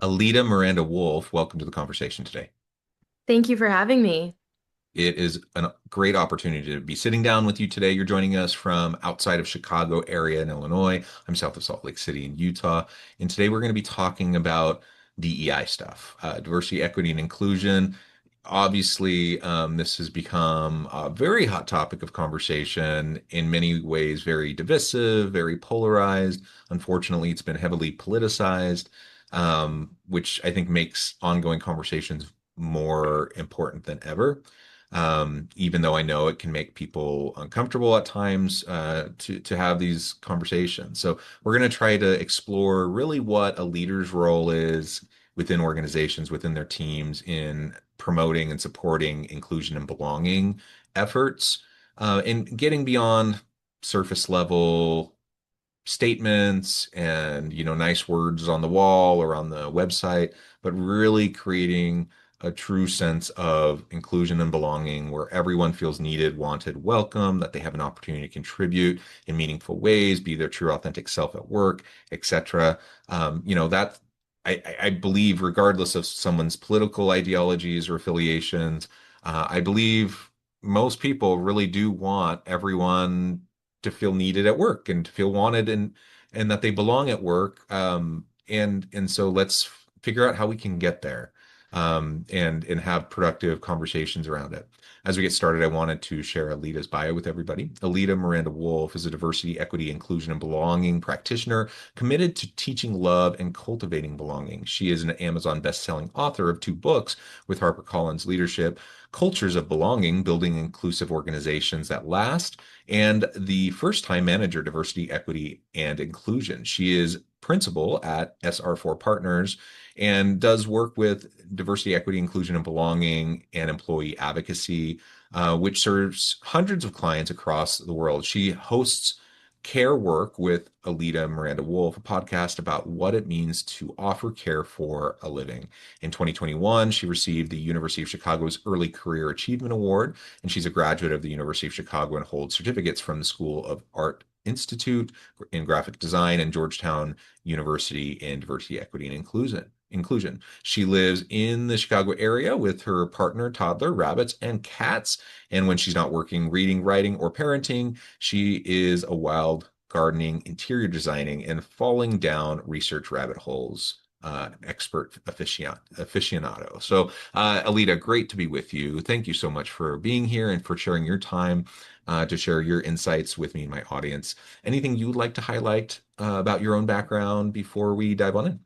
Alida Miranda-Wolff, welcome to the conversation today. Thank you for having me. It is a great opportunity to be sitting down with you today. You're joining us from outside of Chicago area in Illinois. I'm south of Salt Lake City in Utah. And today we're going to be talking about DEI stuff, diversity, equity, and inclusion. Obviously, this has become a very hot topic of conversation, in many ways, very divisive, very polarized. Unfortunately, it's been heavily politicized, which I think makes ongoing conversations more important than ever. Even though I know it can make people uncomfortable at times to have these conversations. So we're going to try to explore really what a leader's role is within organizations, within their teams, in promoting and supporting inclusion and belonging efforts, and getting beyond surface level statements and nice words on the wall or on the website, but really creating a true sense of inclusion and belonging where everyone feels needed, wanted, welcome, that they have an opportunity to contribute in meaningful ways, be their true authentic self at work, etc. That I believe, regardless of someone's political ideologies or affiliations, I believe most people really do want everyone to feel needed at work and to feel wanted and that they belong at work. And so let's figure out how we can get there, and have productive conversations around it. As we get started, I wanted to share Alida's bio with everybody. Alida Miranda-Wolff is a diversity, equity, inclusion, and belonging practitioner committed to teaching love and cultivating belonging. She is an Amazon best-selling author of two books with HarperCollins Leadership, Cultures of Belonging, Building Inclusive Organizations That Last, and the first-time manager, diversity, equity, and inclusion. She is principal at SR4 Partners and does work with diversity, equity, inclusion, and belonging and employee advocacy, which serves hundreds of clients across the world. She hosts Care Work with Alida Miranda-Wolff, a podcast about what it means to offer care for a living. In 2021, she received the University of Chicago's Early Career Achievement Award, and she's a graduate of the University of Chicago and holds certificates from the School of Art Institute in Graphic Design and Georgetown University in Diversity, Equity, and Inclusion. She lives in the Chicago area with her partner, toddler, rabbits, and cats. And when she's not working, reading, writing, or parenting, she is a wild gardening, interior designing, and falling down research rabbit holes expert aficionado. So, Alida, great to be with you. Thank you so much for being here and for sharing your time to share your insights with me and my audience. Anything you would like to highlight about your own background before we dive on in?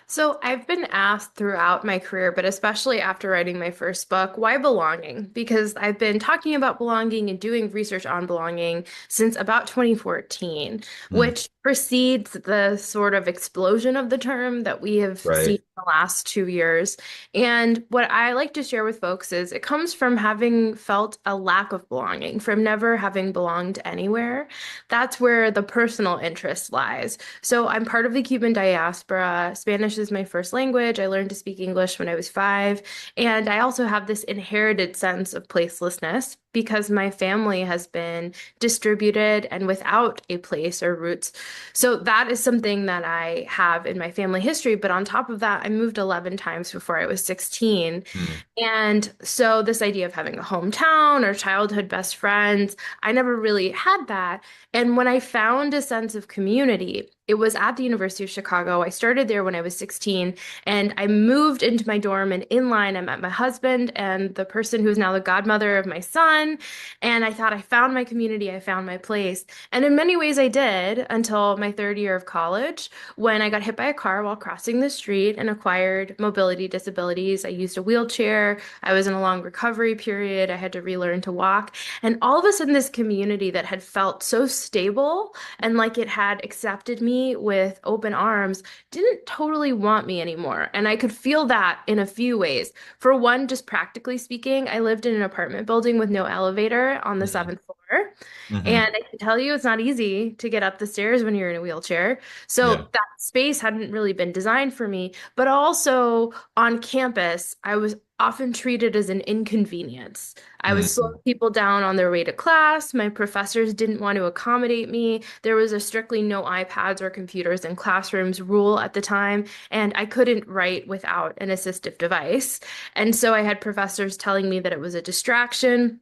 So, I've been asked throughout my career, but especially after writing my first book, why belonging? Because I've been talking about belonging and doing research on belonging since about 2014, Hmm, which precedes the sort of explosion of the term that we have seen right. in the last 2 years. And what I like to share with folks is it comes from having felt a lack of belonging, from never having belonged anywhere. That's where the personal interest lies. So I'm part of the Cuban diaspora. Spanish is my first language. I learned to speak English when I was 5. And I also have this inherited sense of placelessness because my family has been distributed and without a place or roots. So that is something that I have in my family history. But on top of that, I moved 11 times before I was 16. Hmm, And so this idea of having a hometown or childhood best friends, I never really had that. And when I found a sense of community, it was at the University of Chicago. I started there when I was 16, and I moved into my dorm, and in line, I met my husband and the person who is now the godmother of my son. And I thought I found my community, I found my place. And in many ways, I did until my third year of college when I got hit by a car while crossing the street and acquired mobility disabilities. I used a wheelchair. I was in a long recovery period. I had to relearn to walk. And all of a sudden, this community that had felt so stable and like it had accepted me with open arms didn't totally want me anymore. And I could feel that in a few ways. For one, just practically speaking, I lived in an apartment building with no elevator on the hmm, seventh floor. hmm. And I can tell you it's not easy to get up the stairs when you're in a wheelchair. Yeah. So that space hadn't really been designed for me. But also on campus, I was often treated as an inconvenience. I was slowing Mm. people down on their way to class. My professors didn't want to accommodate me. There was a strictly no iPads or computers in classrooms rule at the time, and I couldn't write without an assistive device. And so I had professors telling me that it was a distraction.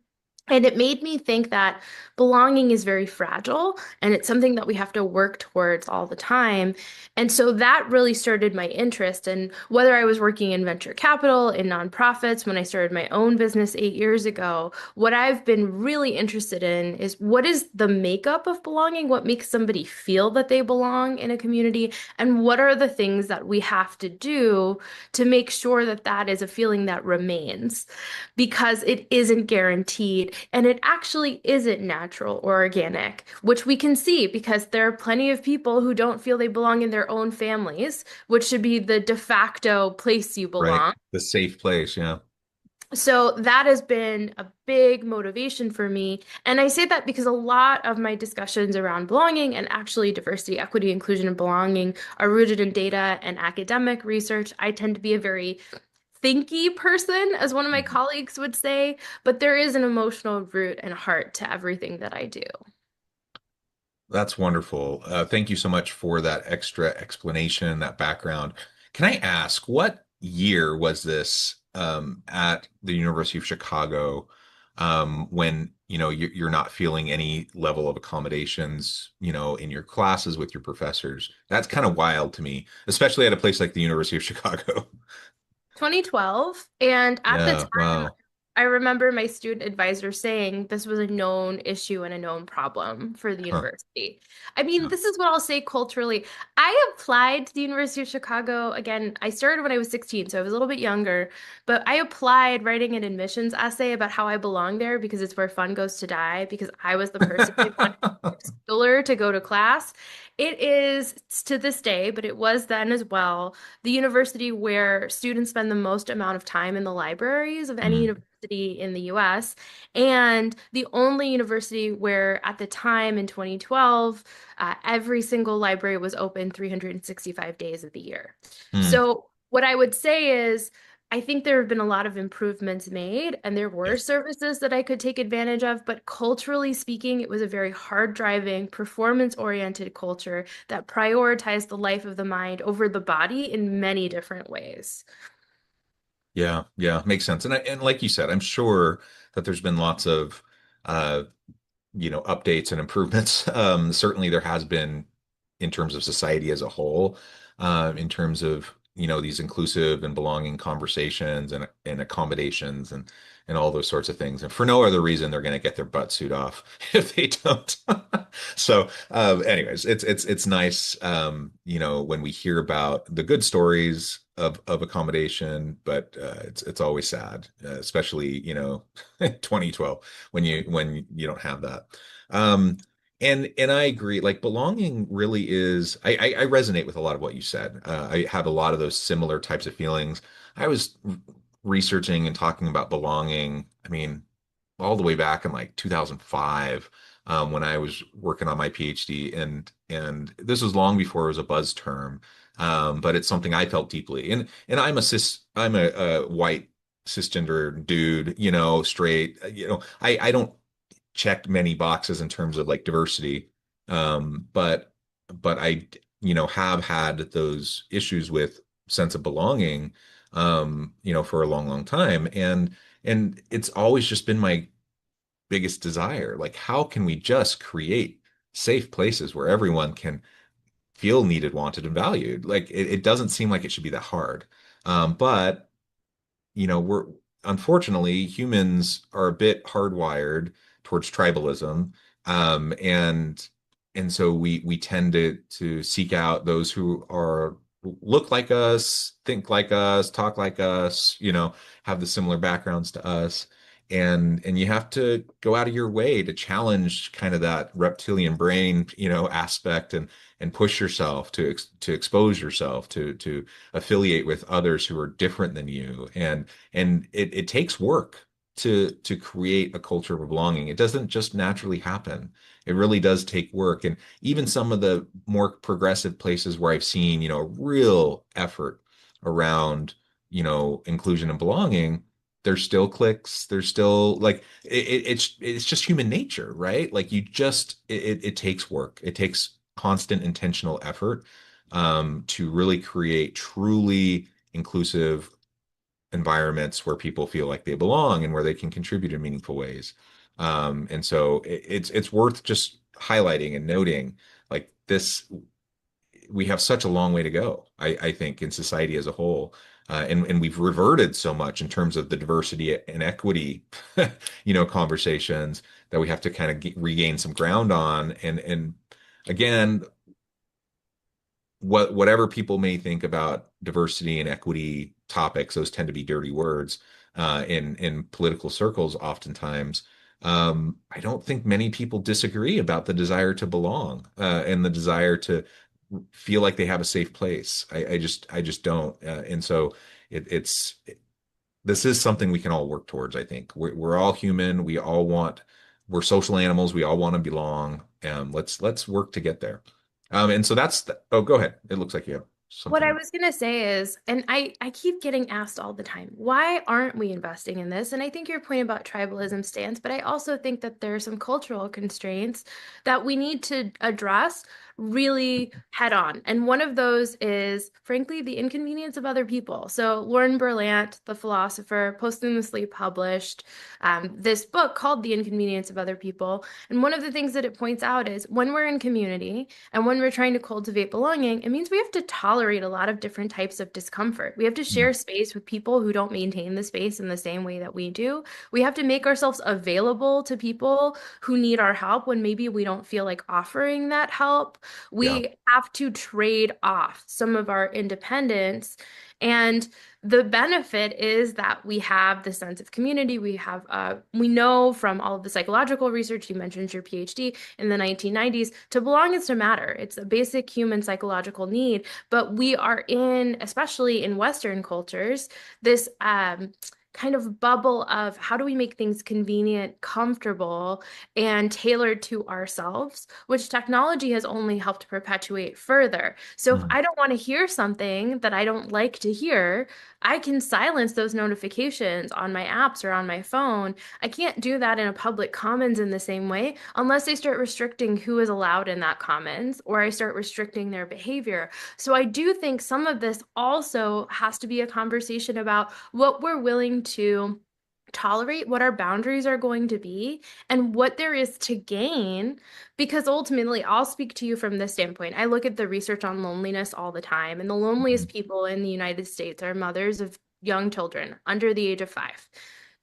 And it made me think that belonging is very fragile and it's something that we have to work towards all the time. And so that really started my interest. And whether I was working in venture capital, in nonprofits, when I started my own business 8 years ago, what I've been really interested in is what is the makeup of belonging? What makes somebody feel that they belong in a community? And what are the things that we have to do to make sure that that is a feeling that remains? Because it isn't guaranteed and it actually isn't natural or organic, which we can see because there are plenty of people who don't feel they belong in their own families, which should be the de facto place you Right. belong. The safe place. Yeah. So that has been a big motivation for me. And I say that because a lot of my discussions around belonging and actually diversity, equity, inclusion, and belonging are rooted in data and academic research. I tend to be a very thinky person, as one of my colleagues would say, but there is an emotional root and heart to everything that I do. That's wonderful. Thank you so much for that extra explanation, that background. Can I ask, what year was this at the University of Chicago when you're not feeling any level of accommodations, in your classes with your professors? That's kind of wild to me, especially at a place like the University of Chicago. 2012, and at the Yeah, time, wow. I remember my student advisor saying this was a known issue and a known problem for the Huh. university. I mean, Yeah. this is what I'll say culturally. I applied to the University of Chicago. Again, I started when I was 16, so I was a little bit younger, but I applied writing an admissions essay about how I belong there because it's where fun goes to die, because I was the person they wanted schooler to go to class. It is to this day, but it was then as well, the university where students spend the most amount of time in the libraries of any Mm, university in the US, and the only university where, at the time in 2012, every single library was open 365 days of the year. mm. So, what I would say is, I think there have been a lot of improvements made, and there were Yes. services that I could take advantage of. But culturally speaking, it was a very hard driving, performance oriented culture that prioritized the life of the mind over the body in many different ways. Yeah, yeah, makes sense. And like you said, I'm sure that there's been lots of uh updates and improvements. Certainly there has been in terms of society as a whole, in terms of, these inclusive and belonging conversations and accommodations and all those sorts of things. And for no other reason, they're going to get their butt suit off if they don't. So, anyways, it's nice, when we hear about the good stories of accommodation, but it's always sad, especially, 2012 when you don't have that. Um, and I agree, like belonging really is, I resonate with a lot of what you said. I have a lot of those similar types of feelings. I was researching and talking about belonging, I mean, all the way back in like 2005, when I was working on my PhD, and this was long before it was a buzz term. But it's something I felt deeply. And I'm a white cisgender dude, straight, I don't checked many boxes in terms of like diversity. But I, have had those issues with sense of belonging, for a long, long time. And it's always just been my biggest desire. Like, how can we just create safe places where everyone can feel needed, wanted, and valued? Like, it doesn't seem like it should be that hard. But we're unfortunately humans are a bit hardwired towards tribalism, and so we tend to seek out those who are look like us, think like us, talk like us, have the similar backgrounds to us. And you have to go out of your way to challenge kind of that reptilian brain, aspect, and push yourself to expose yourself to affiliate with others who are different than you. And it takes work to create a culture of belonging. It doesn't just naturally happen. It really does take work. And even some of the more progressive places where I've seen, real effort around, inclusion and belonging, there's still cliques, there's still like it's just human nature, right? Like you just it takes work. It takes constant intentional effort to really create truly inclusive environments where people feel like they belong and where they can contribute in meaningful ways. And so it's worth just highlighting and noting like this we have such a long way to go, I think, in society as a whole. And we've reverted so much in terms of the diversity and equity, conversations that we have to kind of regain some ground on. And again, whatever people may think about diversity and equity topics, those tend to be dirty words in political circles oftentimes. I don't think many people disagree about the desire to belong and the desire to feel like they have a safe place. I just don't. And so it's this is something we can all work towards. I think we're all human. We're social animals. We all want to belong. Let's work to get there. And so oh, go ahead. It looks like you have What I something. was going to say is, and I keep getting asked all the time, why aren't we investing in this? And I think your point about tribalism stands, but I also think that there are some cultural constraints that we need to address really head on. And one of those is, frankly, the inconvenience of other people. So Lauren Berlant, the philosopher, posthumously published this book called The Inconvenience of Other People. And one of the things that it points out is when we're in community, and when we're trying to cultivate belonging, it means we have to tolerate a lot of different types of discomfort. We have to Mm, share space with people who don't maintain the space in the same way that we do. We have to make ourselves available to people who need our help when maybe we don't feel like offering that help. yeah. We have to trade off some of our independence. And the benefit is that we have the sense of community. We know from all of the psychological research, you mentioned your PhD in the 1990s, to belong is to matter. It's a basic human psychological need, but we are in, especially in Western cultures, this kind of bubble of how do we make things convenient, comfortable, and tailored to ourselves, which technology has only helped perpetuate further. So if Mm, I don't want to hear something that I don't like to hear, I can silence those notifications on my apps or on my phone. I can't do that in a public commons in the same way unless I start restricting who is allowed in that commons or I start restricting their behavior. So I do think some of this also has to be a conversation about what we're willing to tolerate, what our boundaries are going to be, and what there is to gain. Because ultimately, I'll speak to you from this standpoint. I look at the research on loneliness all the time, and the loneliest mm, people in the United States are mothers of young children under the age of 5.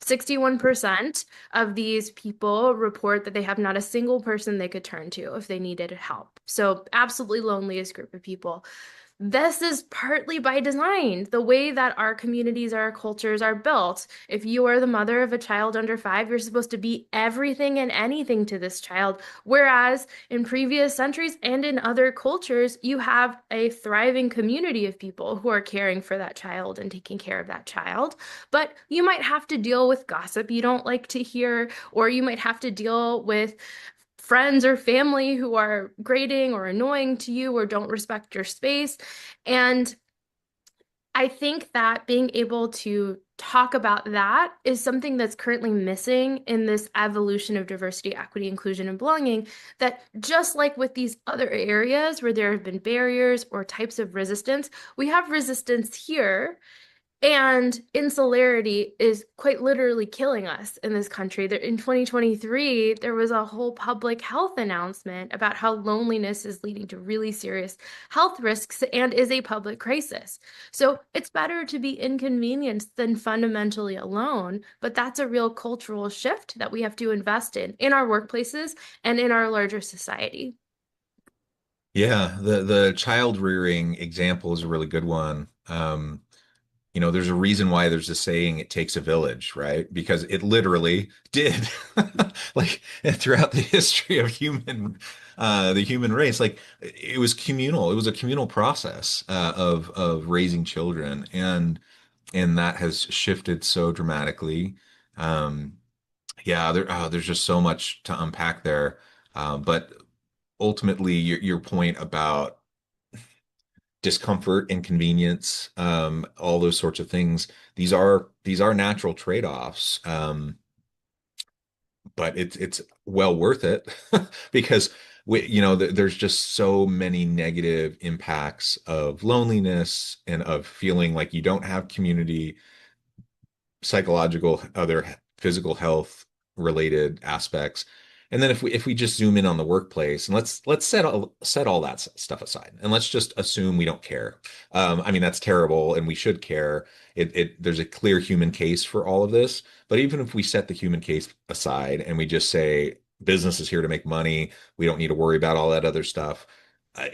61% of these people report that they have not a single person they could turn to if they needed help. So, absolutely loneliest group of people. This is partly by design, the way that our communities, our cultures are built. If you are the mother of a child under 5, you're supposed to be everything and anything to this child. Whereas in previous centuries and in other cultures, you have a thriving community of people who are caring for that child and taking care of that child. But you might have to deal with gossip you don't like to hear, or you might have to deal with friends or family who are grating or annoying to you or don't respect your space. And I think that being able to talk about that is something that's currently missing in this evolution of diversity, equity, inclusion, and belonging. That just like with these other areas where there have been barriers or types of resistance, we have resistance here and insularity is quite literally killing us in this country. In 2023, there was a whole public health announcement about how loneliness is leading to really serious health risks and is a public crisis. So it's better to be inconvenienced than fundamentally alone. But that's a real cultural shift that we have to invest in our workplaces and in our larger society. Yeah, the child rearing example is a really good one. There's a reason why there's a saying, it takes a village, right? Because it literally did. Like throughout the history of the human race, like it was communal. It was a communal process of raising children, and that has shifted so dramatically. Um, yeah, there's just so much to unpack there. But ultimately, your point about discomfort, inconvenience, all those sorts of things. These are natural trade-offs. But it's well worth it because there's just so many negative impacts of loneliness and of feeling like you don't have community, psychological, other physical health related aspects. And then if we just zoom in on the workplace and let's set all that stuff aside and let's just assume we don't care. I mean that's terrible and we should care. There's a clear human case for all of this. But even if we set the human case aside and we just say business is here to make money, we don't need to worry about all that other stuff.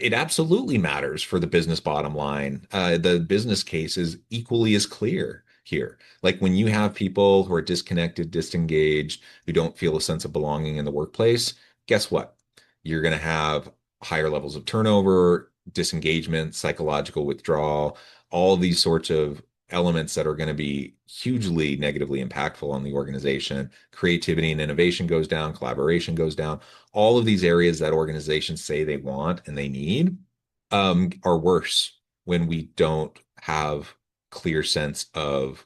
It absolutely matters for the business bottom line. The business case is equally as clear here. Like when you have people who are disconnected, disengaged, who don't feel a sense of belonging in the workplace, guess what? You're going to have higher levels of turnover, disengagement, psychological withdrawal, all these sorts of elements that are going to be hugely negatively impactful on the organization. Creativity and innovation goes down, collaboration goes down. All of these areas that organizations say they want and they need are worse when we don't have clear sense of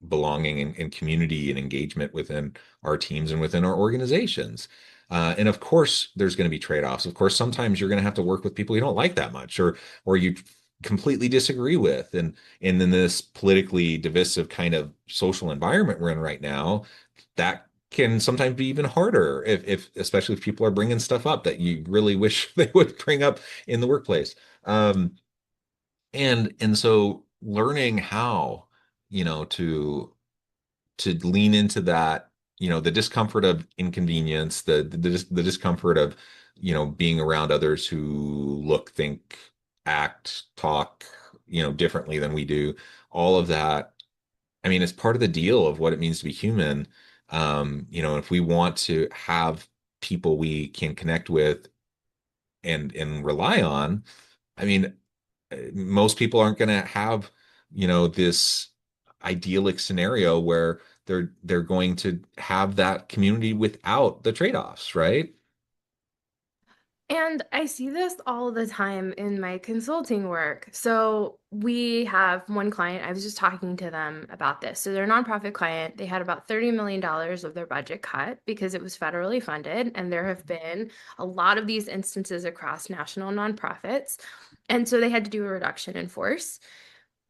belonging and community and engagement within our teams and within our organizations. And of course, there's going to be trade-offs. Of course, sometimes you're going to have to work with people you don't like that much, or you completely disagree with. And in this politically divisive kind of social environment we're in right now, that can sometimes be even harder if especially if people are bringing stuff up that you really wish they would bring up in the workplace. And so learning how, to lean into that, the discomfort of inconvenience, the discomfort of, being around others who look, think, act, talk, differently than we do. All of that, I mean, it's part of the deal of what it means to be human. If we want to have people we can connect with and rely on, I mean, most people aren't going to have, this idyllic scenario where they're going to have that community without the trade-offs, right? And I see this all the time in my consulting work. So we have one client, I was just talking to them about this. So they're a nonprofit client. They had about $30 million of their budget cut because it was federally funded. And there have been a lot of these instances across national nonprofits. And so they had to do a reduction in force.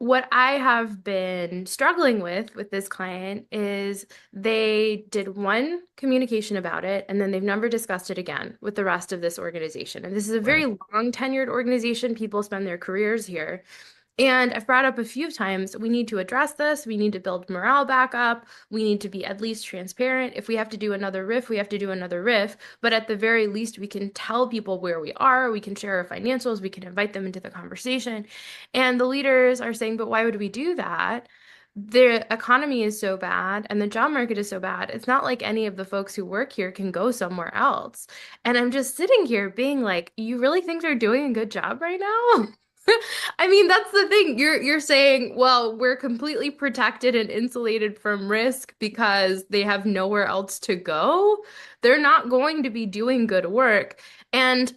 What I have been struggling with this client is they did one communication about it and then they've never discussed it again with the rest of this organization. And this is a very Right. long tenured organization. People spend their careers here. And I've brought up a few times, we need to address this. We need to build morale back up. We need to be at least transparent. If we have to do another riff, we have to do another riff. But at the very least, we can tell people where we are. We can share our financials. We can invite them into the conversation. And the leaders are saying, but why would we do that? The economy is so bad and the job market is so bad. It's not like any of the folks who work here can go somewhere else. And I'm just sitting here being like, you really think they're doing a good job right now? I mean, that's the thing. You're saying, well, we're completely protected and insulated from risk because they have nowhere else to go. They're not going to be doing good work. And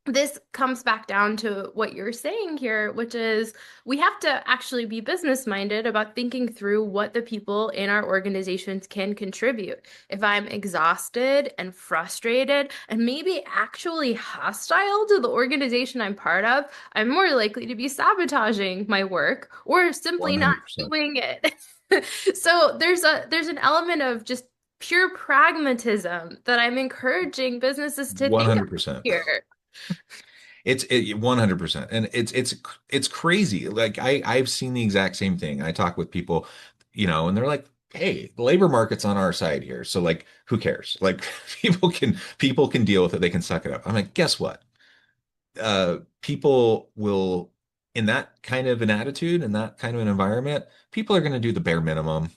this comes back down to what you're saying here, which is we have to actually be business minded about thinking through what the people in our organizations can contribute. If I'm exhausted and frustrated and maybe actually hostile to the organization I'm part of, I'm more likely to be sabotaging my work or simply not 100%. doing it. So there's an element of just pure pragmatism that I'm encouraging businesses to think about 100%. here. 100%. And it's crazy. Like I've seen the exact same thing. I talk with people, and they're like, "Hey, the labor market's on our side here. So like who cares? Like people can deal with it. They can suck it up." I'm like, "Guess what? People will, in that kind of an attitude, in that kind of an environment, people are going to do the bare minimum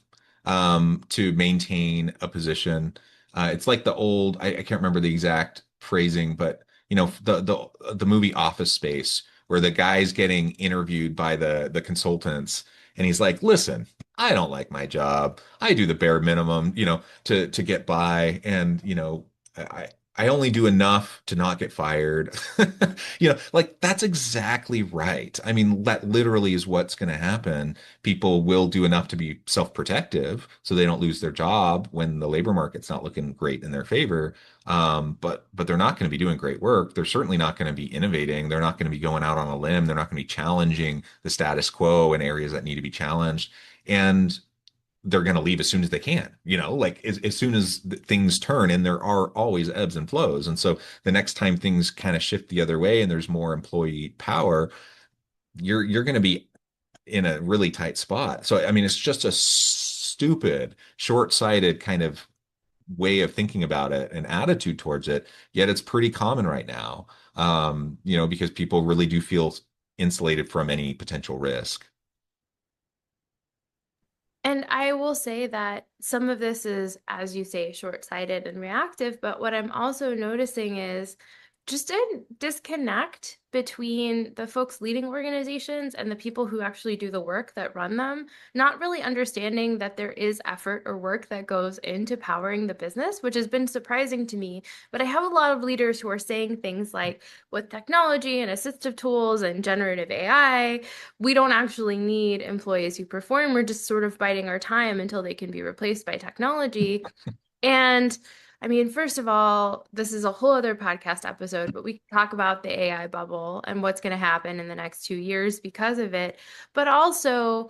to maintain a position. It's like the old, I can't remember the exact phrasing, but the movie Office Space, where the guy's getting interviewed by the consultants, and he's like, "Listen, I don't like my job. I do the bare minimum, to get by, and I." I only do enough to not get fired. Like that's exactly right. I mean, that literally is what's going to happen. People will do enough to be self-protective so they don't lose their job when the labor market's not looking great in their favor. But they're not going to be doing great work. They're certainly not going to be innovating. They're not going to be going out on a limb. They're not going to be challenging the status quo in areas that need to be challenged. And they're going to leave as soon as they can, like as soon as things turn, and there are always ebbs and flows. And so the next time things kind of shift the other way and there's more employee power, you're going to be in a really tight spot. So, I mean, it's just a stupid, short-sighted kind of way of thinking about it and attitude towards it. Yet it's pretty common right now, because people really do feel insulated from any potential risk. And I will say that some of this is, as you say, short-sighted and reactive, but what I'm also noticing is just a disconnect between the folks leading organizations and the people who actually do the work that run them, not really understanding that there is effort or work that goes into powering the business, which has been surprising to me. But I have a lot of leaders who are saying things like, with technology and assistive tools and generative AI, we don't actually need employees who perform. We're just sort of biding our time until they can be replaced by technology. And I mean, first of all, this is a whole other podcast episode, but we can talk about the AI bubble and what's going to happen in the next 2 years because of it. But also,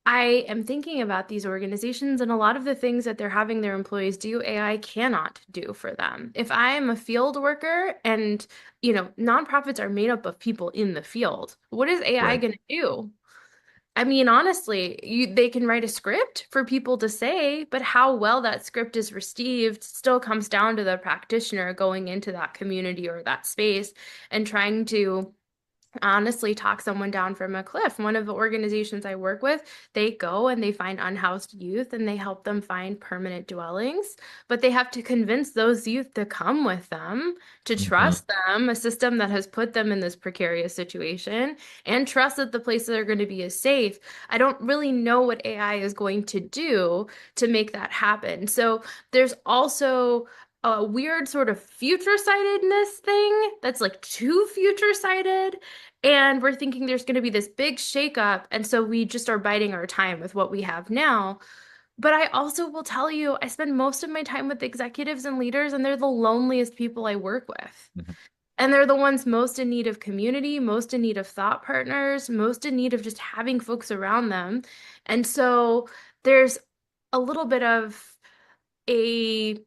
I am thinking about these organizations and a lot of the things that they're having their employees do, AI cannot do for them. If I am a field worker and, nonprofits are made up of people in the field, what is AI Right. going to do? I mean, honestly, they can write a script for people to say, but how well that script is received still comes down to the practitioner going into that community or that space and trying to honestly talk someone down from a cliff. One of the organizations I work with, they go and they find unhoused youth and they help them find permanent dwellings, but they have to convince those youth to come with them, to Mhm. trust them, a system that has put them in this precarious situation, and trust that the place they're going to be is safe. I don't really know what AI is going to do to make that happen. So there's also a weird sort of future-sightedness thing that's like too future-sighted, and we're thinking there's going to be this big shakeup. And so we just are biding our time with what we have now. But I also will tell you, I spend most of my time with executives and leaders, and they're the loneliest people I work with. Mhm. And they're the ones most in need of community, most in need of thought partners, most in need of just having folks around them. And so there's a little bit of a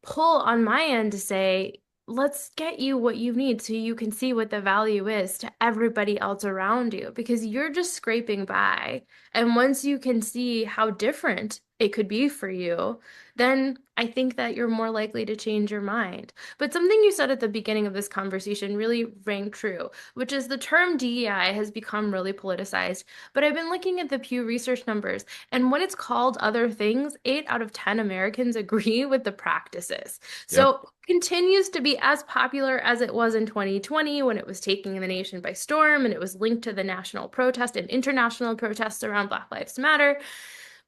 pull on my end to say, let's get you what you need so you can see what the value is to everybody else around you because you're just scraping by. And once you can see how different it could be for you, then I think that you're more likely to change your mind. But something you said at the beginning of this conversation really rang true, which is the term DEI has become really politicized. But I've been looking at the Pew Research numbers, and when it's called other things, 8 out of 10 Americans agree with the practices. Yep. So continues to be as popular as it was in 2020 when it was taking the nation by storm and it was linked to the national protest and international protests around Black Lives Matter.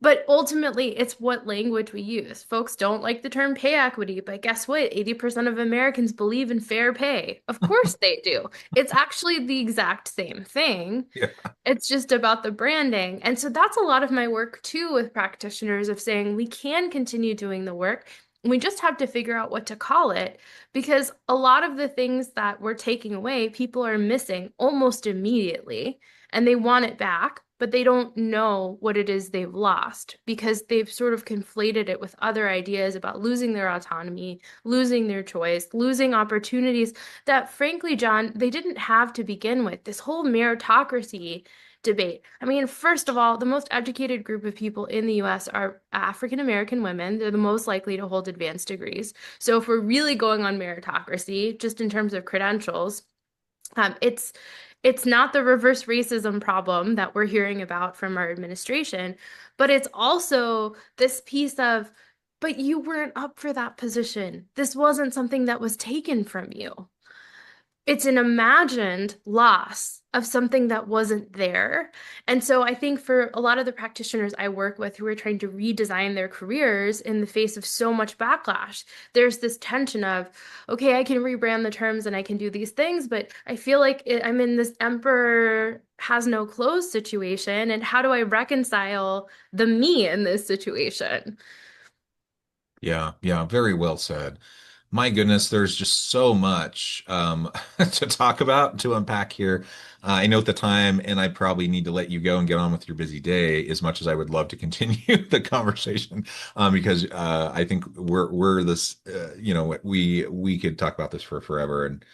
But ultimately, it's what language we use. Folks don't like the term pay equity, but guess what? 80% of Americans believe in fair pay. Of course they do. It's actually the exact same thing. Yeah. It's just about the branding. And so that's a lot of my work too with practitioners of saying we can continue doing the work. We just have to figure out what to call it because a lot of the things that we're taking away, people are missing almost immediately and they want it back, but they don't know what it is they've lost because they've sort of conflated it with other ideas about losing their autonomy, losing their choice, losing opportunities that, frankly, John, they didn't have to begin with. This whole meritocracy debate. I mean, first of all, the most educated group of people in the US are African American women. They're the most likely to hold advanced degrees. So if we're really going on meritocracy, just in terms of credentials, it's not the reverse racism problem that we're hearing about from our administration, but it's also this piece of, but you weren't up for that position. This wasn't something that was taken from you. it's an imagined loss of something that wasn't there. And so I think for a lot of the practitioners I work with who are trying to redesign their careers in the face of so much backlash, there's this tension of, okay, I can rebrand the terms and I can do these things, but I feel like I'm in this emperor has no clothes situation. And how do I reconcile the me in this situation? Yeah, yeah, very well said. My goodness, there's just so much to talk about, to unpack here. I note the time, and I probably need to let you go and get on with your busy day. As much as I would love to continue the conversation, because I think we're this, we could talk about this for forever. And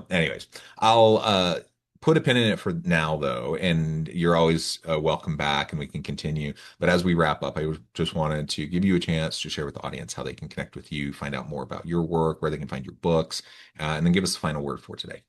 anyways, I'll put a pin in it for now, though, and you're always welcome back, and we can continue. But as we wrap up, just wanted to give you a chance to share with the audience how they can connect with you, find out more about your work, where they can find your books, and then give us the final word for today.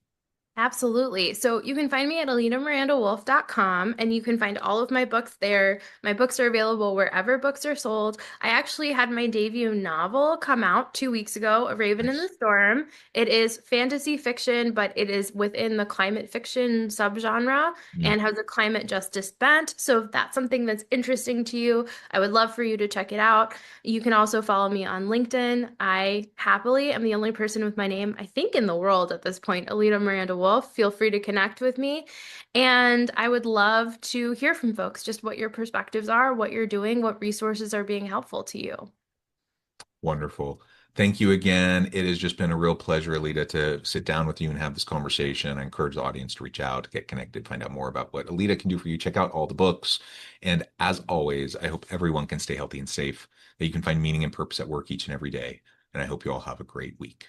Absolutely. So you can find me at alidamirandawolff.com and you can find all of my books there. My books are available wherever books are sold. I actually had my debut novel come out 2 weeks ago, A Raven in the Nice. Storm. It is fantasy fiction, but it is within the climate fiction subgenre Mm, and has a climate justice bent. So if that's something that's interesting to you, I would love for you to check it out. You can also follow me on LinkedIn. I happily am the only person with my name, I think, in the world at this point, Alida Miranda-Wolff. Feel free to connect with me. And I would love to hear from folks just what your perspectives are, what you're doing, what resources are being helpful to you. wonderful. Thank you again. It has just been a real pleasure, Alita, to sit down with you and have this conversation. I encourage the audience to reach out, get connected, find out more about what Alita can do for you. Check out all the books. And as always, I hope everyone can stay healthy and safe, that you can find meaning and purpose at work each and every day. And I hope you all have a great week.